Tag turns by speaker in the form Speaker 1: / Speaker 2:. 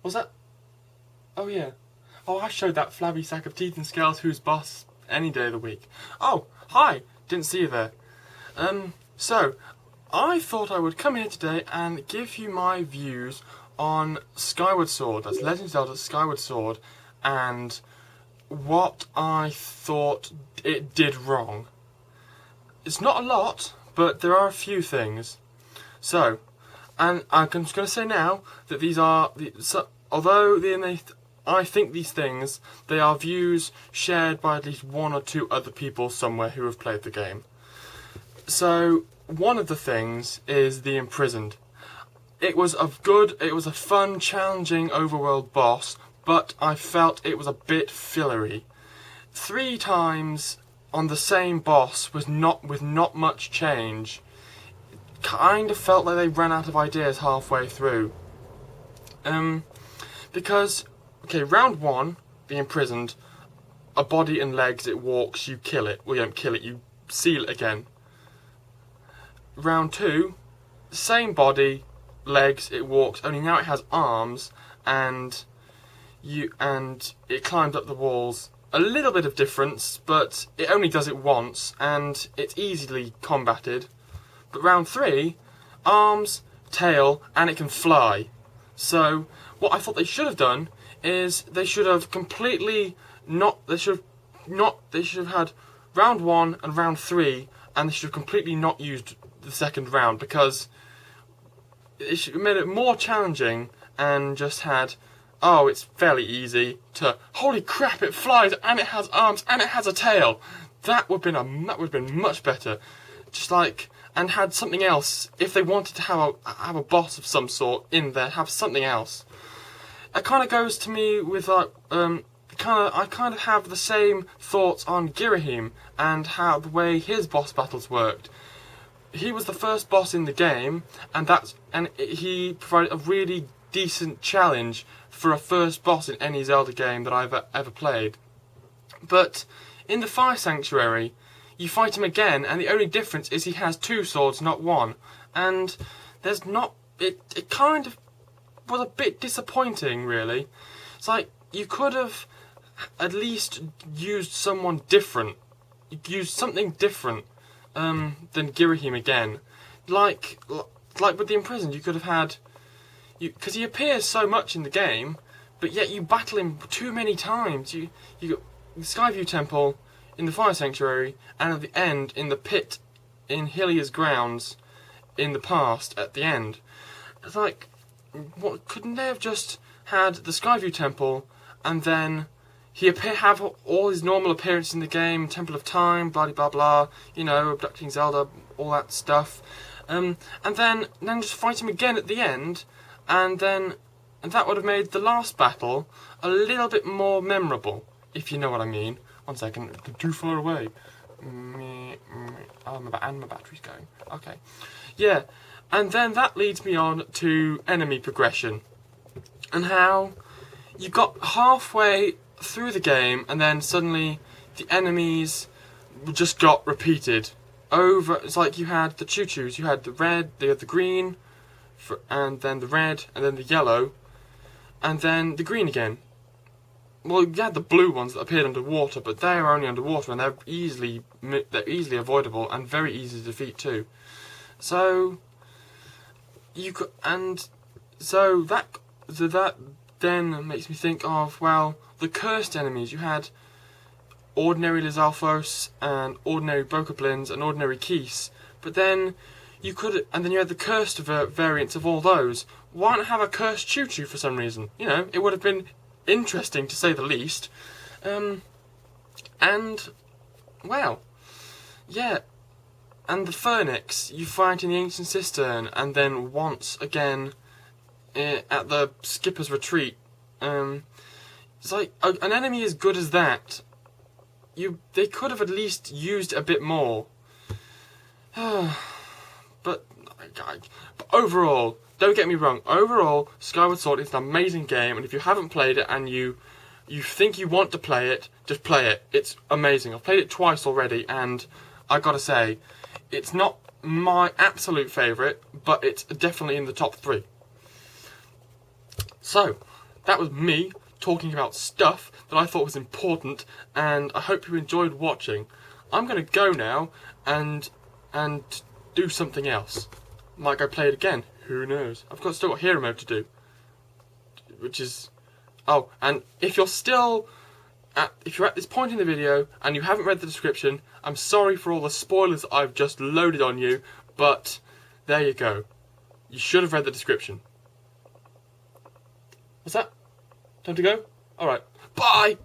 Speaker 1: Was that? Oh yeah. Oh, I showed that flabby sack of teeth and scales who's boss any day of the week. Oh, hi. Didn't see you there. So, I thought I would come here today and give you my views on Skyward Sword. That's Legend of Zelda Skyward Sword, and what I thought it did wrong. It's not a lot, but there are a few things. So, and I'm just going to say now that these are, although I think these things, they are views shared by at least one or two other people somewhere who have played the game. So, one of the things is the Imprisoned. It was a fun, challenging overworld boss, but I felt it was a bit fillery. 3 times on the same boss with not much change. Kind of felt like they ran out of ideas halfway through. Because, okay, round 1, the Imprisoned, a body and legs, it walks, you kill it. Well, you don't kill it, you seal it again. Round 2, same body, legs, it walks, only now it has arms, and it climbs up the walls. A little bit of difference, but it only does it once, and it's easily combated. But round 3, arms, tail, and it can fly. So, what I thought they should have done is they should have had round 1 and round 3, and they should have completely not used the second round, because it should have made it more challenging and just had, oh, it's fairly easy, to, holy crap, it flies and it has arms and it has a tail. That would have been much better. Just like, and had something else. If they wanted to have a boss of some sort in there, have something else. It kind of goes to me with like, I kind of have the same thoughts on Girahim and how the way his boss battles worked. He was the first boss in the game, and he provided a really decent challenge for a first boss in any Zelda game that I've ever played. But in the Fire Sanctuary, you fight him again, and the only difference is he has 2 swords, not 1. And there's not... It kind of was a bit disappointing, really. It's like, you could have at least used someone different. Used something different than Girahim again. Like with the Imprisoned, you could have had... Because he appears so much in the game, but yet you battle him too many times. You got the Skyview Temple in the Fire Sanctuary, and at the end in the pit in Hylia's grounds in the past at the end. It's like, what, couldn't they have just had the Skyview Temple and then have all his normal appearance in the game, Temple of Time, blah blah blah, you know, abducting Zelda, all that stuff, and then just fight him again at the end, and that would have made the last battle a little bit more memorable, if you know what I mean. 1 second, it's too far away. Oh, my battery's going. Okay. Yeah, and then that leads me on to enemy progression. And how you got halfway through the game, and then suddenly the enemies just got repeated. It's like you had the choo-choos, you had the red, you had the green, and then the red, and then the yellow, and then the green again. Well, you had the blue ones that appeared underwater, but they are only underwater, and they're easily avoidable and very easy to defeat too. So that then makes me think of, well, the cursed enemies. You had ordinary Lizalfos and ordinary Bokoblins and ordinary Keese, but then you had the cursed variants of all those. Why not have a cursed Choo-Choo for some reason? You know, it would have been interesting to say the least. And well, yeah. And the Phoenix you fight in the Ancient Cistern, and then once again at the Skipper's Retreat. It's like an enemy as good as that. They could have at least used a bit more. But overall, don't get me wrong. Overall, Skyward Sword is an amazing game, and if you haven't played it and you think you want to play it, just play it. It's amazing. I've played it twice already, and I gotta say, it's not my absolute favourite, but it's definitely in the top 3. So, that was me talking about stuff that I thought was important, and I hope you enjoyed watching. I'm going to go now and do something else. Might go play it again. Who knows? Still got hero mode to do, which is... Oh, and if you're at this point in the video and you haven't read the description, I'm sorry for all the spoilers I've just loaded on you, but there you go. You should have read the description. What's that? Time to go? Alright. Bye!